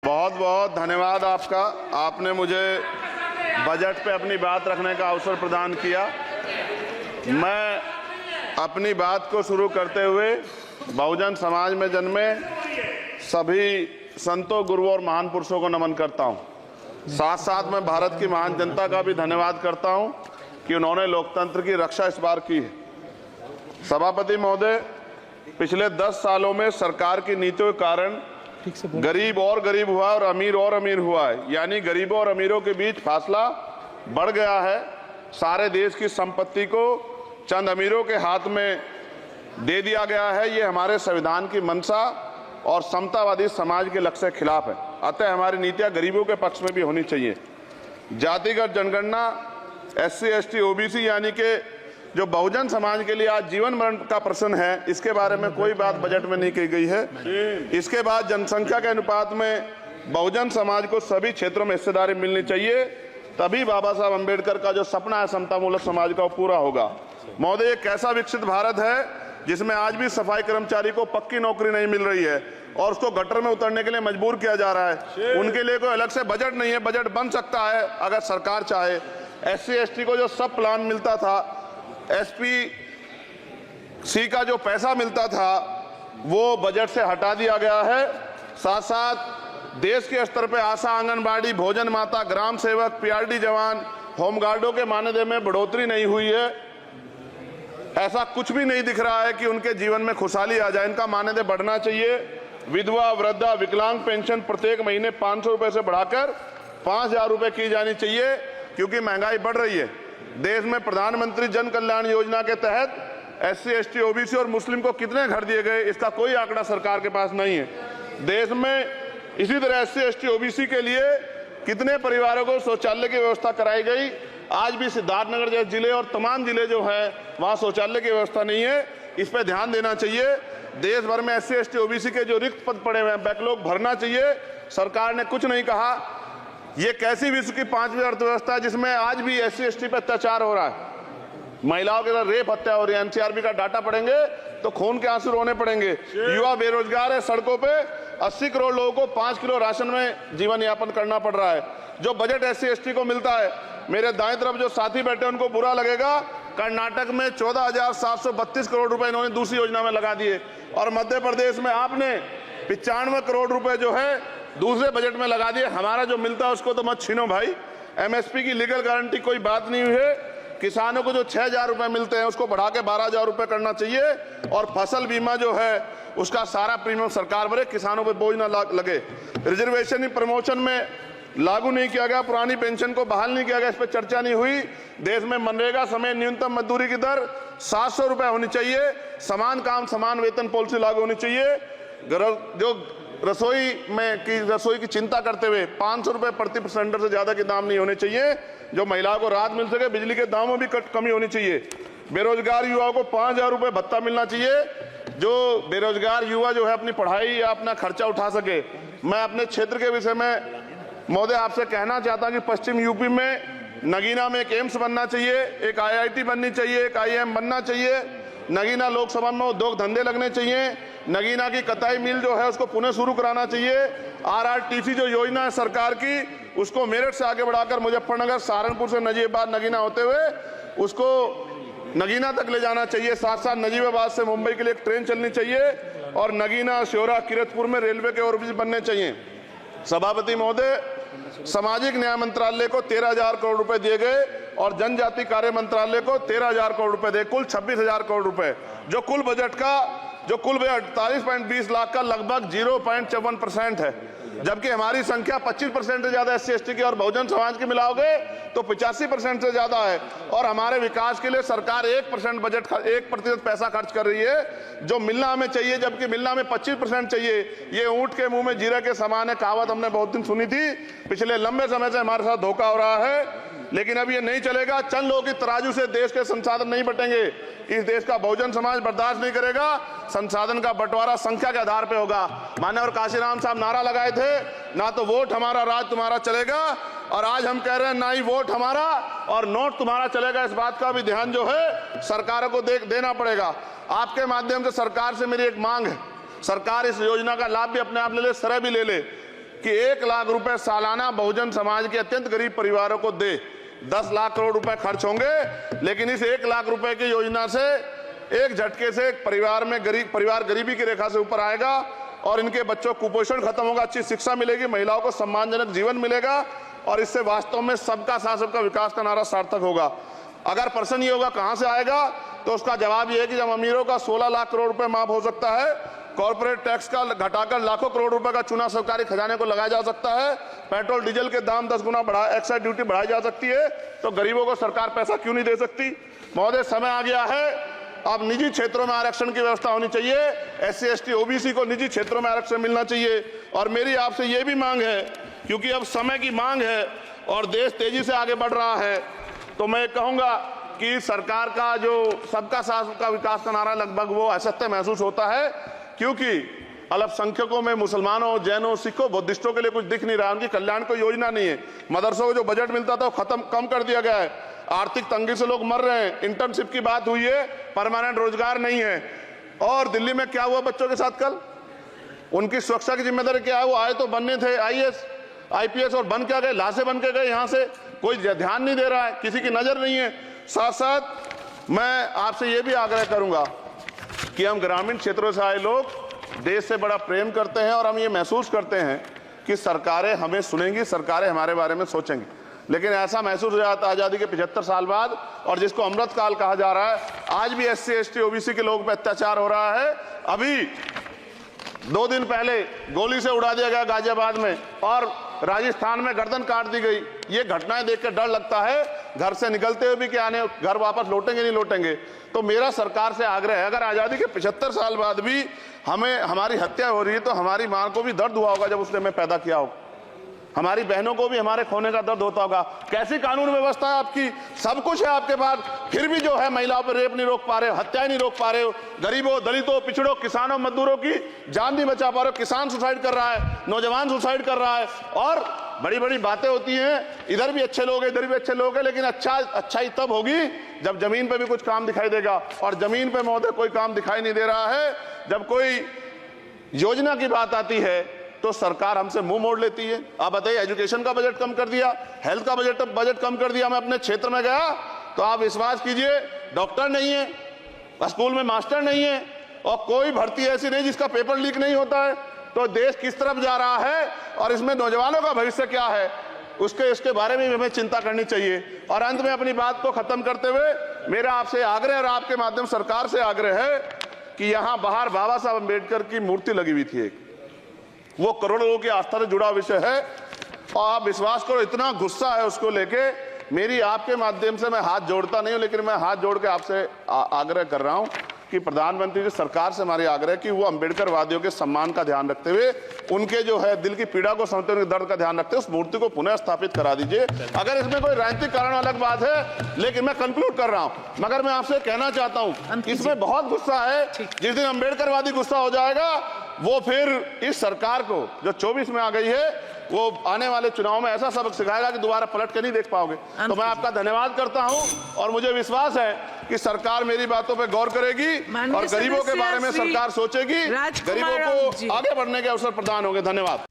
बहुत बहुत धन्यवाद आपका। आपने मुझे बजट पे अपनी बात रखने का अवसर प्रदान किया। मैं अपनी बात को शुरू करते हुए बहुजन समाज में जन्मे सभी संतों, गुरुओं और महान पुरुषों को नमन करता हूं। साथ साथ मैं भारत की महान जनता का भी धन्यवाद करता हूं कि उन्होंने लोकतंत्र की रक्षा इस बार की है। सभापति महोदय, पिछले 10 सालों में सरकार की नीतियों के कारण गरीब और गरीब हुआ और अमीर हुआ है, यानी गरीबों और अमीरों के बीच फासला बढ़ गया है। सारे देश की संपत्ति को चंद अमीरों के हाथ में दे दिया गया है। ये हमारे संविधान की मंशा और समतावादी समाज के लक्ष्य के खिलाफ है। अतः हमारी नीतियां गरीबों के पक्ष में भी होनी चाहिए। जातिगत जनगणना, SC, ST, OBC यानी कि जो बहुजन समाज के लिए आज जीवन मरण का प्रश्न है, इसके बारे में कोई बात बजट में नहीं की गई है। इसके बाद जनसंख्या के अनुपात में बहुजन समाज को सभी क्षेत्रों में हिस्सेदारी मिलनी चाहिए, तभी बाबा साहब अम्बेडकर का जो सपना है समतामूलक समाज का, वो पूरा होगा। महोदय, एक ऐसा विकसित भारत है जिसमें आज भी सफाई कर्मचारी को पक्की नौकरी नहीं मिल रही है और उसको गटर में उतरने के लिए मजबूर किया जा रहा है। उनके लिए कोई अलग से बजट नहीं है। बजट बन सकता है अगर सरकार चाहे। SC, ST को जो सब प्लान मिलता था, SPC का जो पैसा मिलता था, वो बजट से हटा दिया गया है। साथ साथ देश के स्तर पे आशा, आंगनबाड़ी, भोजन माता, ग्राम सेवक, PRD जवान, होमगार्डों के मानदेय में बढ़ोतरी नहीं हुई है। ऐसा कुछ भी नहीं दिख रहा है कि उनके जीवन में खुशहाली आ जाए। इनका मानदेय बढ़ना चाहिए। विधवा, वृद्धा, विकलांग पेंशन प्रत्येक महीने 500 रुपए से बढ़ाकर 5000 रुपए की जानी चाहिए, क्योंकि महंगाई बढ़ रही है। देश में प्रधानमंत्री जन कल्याण योजना के तहत SC, ST, OBC और मुस्लिम को कितने घर दिए गए, इसका कोई आंकड़ा सरकार के पास नहीं है। देश में इसी तरह SC, ST, OBC के लिए कितने परिवारों को शौचालय की व्यवस्था कराई गई। आज भी सिद्धार्थनगर जैसे जिले और तमाम जिले जो है वहां शौचालय की व्यवस्था नहीं है। इस पर ध्यान देना चाहिए। देश भर में SC, ST, OBC के जो रिक्त पद पड़े हुए हैं, बैकलॉग भरना चाहिए। सरकार ने कुछ नहीं कहा। ये कैसी विश्व की 5वीं अर्थव्यवस्था है जिसमें आज भी SC, ST पे अत्याचार हो रहा है, महिलाओं के साथ रेप हत्या हो रही है। NCRB का डाटा पढ़ेंगे तो खून के आंसू रोने पड़ेंगे। युवा बेरोजगार है, सड़कों पे 80 करोड़ लोगों को 5 किलो राशन में जीवन यापन करना पड़ रहा है। जो बजट SC, ST को मिलता है, मेरे दाएं तरफ जो साथी बैठे उनको बुरा लगेगा, कर्नाटक में 14,732 करोड़ रुपए इन्होंने दूसरी योजना में लगा दिए और मध्य प्रदेश में आपने 95 करोड़ रुपए जो है दूसरे बजट में लगा दिए। हमारा जो मिलता है उसको तो मत छीनो भाई। MSP की लीगल गारंटी कोई बात नहीं हुई है। किसानों को जो 6,000 रुपए मिलते हैं उसको बढ़ा के 12,000 रुपए करना चाहिए और फसल बीमा जो है उसका सारा प्रीमियम सरकार भरे, किसानों पर बोझ ना लगे। रिजर्वेशन प्रमोशन में लागू नहीं किया गया, पुरानी पेंशन को बहाल नहीं किया गया, इस पर चर्चा नहीं हुई। देश में मनरेगा समय न्यूनतम मजदूरी की दर 700 रुपए होनी चाहिए। समान काम समान वेतन पॉलिसी लागू होनी चाहिए। जो रसोई की चिंता करते हुए 500 रुपए प्रति सिलेंडर से ज्यादा के दाम नहीं होने चाहिए, जो महिलाओं को राहत मिल सके। बिजली के दामों में भी कमी होनी चाहिए। बेरोजगार युवाओं को 5,000 रुपए भत्ता मिलना चाहिए, जो बेरोजगार युवा जो है अपनी पढ़ाई या अपना खर्चा उठा सके। मैं अपने क्षेत्र के विषय में महोदय आपसे कहना चाहता हूं कि पश्चिम यूपी में नगीना में एक एम्स बनना चाहिए, एक IIT बननी चाहिए, एक IIM बनना चाहिए। नगीना लोकसभा में उद्योग धंधे लगने चाहिए। नगीना की कताई मिल जो है उसको पुनः शुरू कराना चाहिए। RRTC जो योजना है सरकार की, उसको मेरठ से आगे बढ़ाकर मुजफ्फरनगर, सहारनपुर से नजीबाबाद नगीना होते हुए उसको नगीना तक ले जाना चाहिए। साथ साथ नजीबाबाद से मुंबई के लिए एक ट्रेन चलनी चाहिए और नगीना, श्योरा, किरतपुर में रेलवे के ओवरब्रिज बनने चाहिए। सभापति महोदय, सामाजिक न्याय मंत्रालय को 13,000 करोड़ रुपए दिए गए और जनजाति कार्य मंत्रालय को 13,000 करोड़ रुपए दिए, कुल 26,000 करोड़ रुपए, जो कुल बजट 48.20 लाख का लगभग 0.54% है। जबकि हमारी संख्या 25% से ज्यादा SC, ST की और बहुजन समाज की मिलाओगे तो 85% से ज्यादा है। और हमारे विकास के लिए सरकार 1% पैसा खर्च कर रही है, जो मिलना हमें चाहिए, जबकि मिलना हमें 25% चाहिए। ये ऊंट के मुंह में जीरे के समान है, कहावत हमने बहुत दिन सुनी थी। पिछले लंबे समय से हमारे साथ धोखा हो रहा है, लेकिन अब ये नहीं चलेगा। चंद लोगों की तराजू से देश के संसाधन नहीं बटेंगे। इस देश का बहुजन समाज बर्दाश्त नहीं करेगा। संसाधन का बंटवारा संख्या के आधार पर होगा। मान्यवर काशीराम साहब नारा लगाए थे, ना तो वोट हमारा राज तुम्हारा चलेगा, और आज हम कह रहे हैं ना ही वोट हमारा और नोट तुम्हारा चलेगा। इस बात का भी ध्यान जो है सरकारों को देना पड़ेगा। आपके माध्यम से सरकार से मेरी एक मांग है, सरकार इस योजना का लाभ भी अपने आप ले ले, श्रेय भी ले ले कि 1 लाख रुपए सालाना बहुजन समाज के अत्यंत गरीब परिवारों को दे। 10 लाख करोड़ रुपए खर्च होंगे, लेकिन इस 1 लाख रुपए की योजना से एक झटके से एक परिवार गरीबी की रेखा से ऊपर आएगा और इनके बच्चों को कुपोषण खत्म होगा, अच्छी शिक्षा मिलेगी, महिलाओं को सम्मानजनक जीवन मिलेगा और इससे वास्तव में सबका साथ सबका विकास का नारा सार्थक होगा। अगर प्रश्न ये होगा कहां से आएगा, तो उसका जवाब ये है कि जब अमीरों का 16 लाख करोड़ रुपए माफ हो सकता है, कॉर्पोरेट टैक्स का घटाकर लाखों करोड़ रुपए का चूना सरकारी खजाने को लगाया जा सकता है, पेट्रोल डीजल के दाम 10 गुना एक्साइज ड्यूटी बढ़ाई जा सकती है, तो गरीबों को सरकार पैसा क्यों नहीं दे सकती। महोदय, समय आ गया है, अब निजी क्षेत्रों में आरक्षण की व्यवस्था होनी चाहिए। SC ST OBC को निजी क्षेत्रों में आरक्षण मिलना चाहिए। और मेरी आपसे ये भी मांग है, क्योंकि अब समय की मांग है और देश तेजी से आगे बढ़ रहा है, तो मैं कहूंगा कि सरकार का जो सबका साथ सबका विकास का नारा लगभग वो असत्य महसूस होता है, क्योंकि अल्पसंख्यकों में मुसलमानों, जैनों, सिखों, बुद्धिस्टों के लिए कुछ दिख नहीं रहा, उनकी कल्याण कोई योजना नहीं है। मदरसों को जो बजट मिलता था वो कम कर दिया गया है। आर्थिक तंगी से लोग मर रहे हैं। इंटर्नशिप की बात हुई है, परमानेंट रोजगार नहीं है। और दिल्ली में क्या हुआ बच्चों के साथ कल, उनकी सुरक्षा की जिम्मेदारी क्या है? वो आए तो बनने थे IAS IPS और बन क्या गए, लाशें बन के गए। यहाँ से कोई ध्यान नहीं दे रहा है, किसी की नजर नहीं है। साथ साथ मैं आपसे ये भी आग्रह करूंगा कि हम ग्रामीण क्षेत्रों से आए लोग देश से बड़ा प्रेम करते हैं और हम ये महसूस करते हैं कि सरकारें हमें सुनेंगी, सरकारें हमारे बारे में सोचेंगी। लेकिन ऐसा महसूस हो जाता है आज़ादी के 75 साल बाद, और जिसको अमृत काल कहा जा रहा है, आज भी SC ST OBC के लोगों पर अत्याचार हो रहा है। अभी 2 दिन पहले गोली से उड़ा दिया गया गाजियाबाद में और राजस्थान में गर्दन काट दी गई। ये घटनाएं देख कर डर लगता है, घर से निकलते हुए भी कि आने घर वापस लौटेंगे नहीं लौटेंगे। तो मेरा सरकार से आग्रह है, अगर आज़ादी के 75 साल बाद भी हमारी हत्या हो रही है, तो हमारी मां को भी दर्द हुआ होगा जब उसने हमें पैदा किया होगा, हमारी बहनों को भी हमारे खोने का दर्द होता होगा। कैसी कानून व्यवस्था है आपकी, सब कुछ है आपके पास, फिर भी जो है महिलाओं पर रेप नहीं रोक पा रहे हो, हत्याएं नहीं रोक पा रहे हो, गरीबों, दलितों, पिछड़ों, किसानों, मजदूरों की जान नहीं बचा पा रहे हो। किसान सुसाइड कर रहा है, नौजवान सुसाइड कर रहा है, और बड़ी बड़ी बातें होती हैं, इधर भी अच्छे लोग हैं, इधर भी अच्छे लोग हैं, लेकिन अच्छाई तब होगी जब जमीन पे भी कुछ काम दिखाई देगा। और जमीन पे महोदय कोई काम दिखाई नहीं दे रहा है। जब कोई योजना की बात आती है तो सरकार हमसे मुंह मोड़ लेती है। आप बताइए, एजुकेशन का बजट कम कर दिया, हेल्थ का बजट कम कर दिया। मैं अपने क्षेत्र में गया तो आप विश्वास कीजिए, डॉक्टर नहीं है, स्कूल में मास्टर नहीं है, और कोई भर्ती ऐसी नहीं जिसका पेपर लीक नहीं होता है। तो देश किस तरफ जा रहा है और इसमें नौजवानों का भविष्य क्या है, उसके बारे में हमें चिंता करनी चाहिए। और अंत में अपनी बात को खत्म करते हुए मेरा आपसे आग्रह और आपके माध्यम सरकार से आग्रह है कि यहाँ बाहर बाबा साहब अम्बेडकर की मूर्ति लगी हुई थी, एक वो करोड़ों लोगों की आस्था से जुड़ा विषय है, और आप विश्वास करो इतना गुस्सा है उसको लेके। मेरी आपके माध्यम से, मैं हाथ जोड़ता नहीं हूं, लेकिन मैं हाथ जोड़ के आपसे आग्रह कर रहा हूं कि प्रधानमंत्री जी, सरकार से हमारी आग्रह कि वो अम्बेडकर वादियों के सम्मान का ध्यान रखते हुए, उनके जो है दिल की पीड़ा को समझते हुए, उनके दर्द का ध्यान रखते हुए उस मूर्ति को पुनः स्थापित करा दीजिए। अगर इसमें कोई राजनीतिक कारण अलग बात है, लेकिन मैं कंक्लूड कर रहा हूं, मगर मैं आपसे कहना चाहता हूं इसमें बहुत गुस्सा है। जिस दिन अम्बेडकरवादी गुस्सा हो जाएगा, वो फिर इस सरकार को जो 24 में आ गई है, वो आने वाले चुनाव में ऐसा सबक सिखाएगा कि दोबारा पलट के नहीं देख पाओगे। तो मैं आपका धन्यवाद करता हूं और मुझे विश्वास है कि सरकार मेरी बातों पे गौर करेगी और गरीबों के बारे में सरकार सोचेगी, गरीबों को आगे बढ़ने के अवसर प्रदान होंगे। धन्यवाद।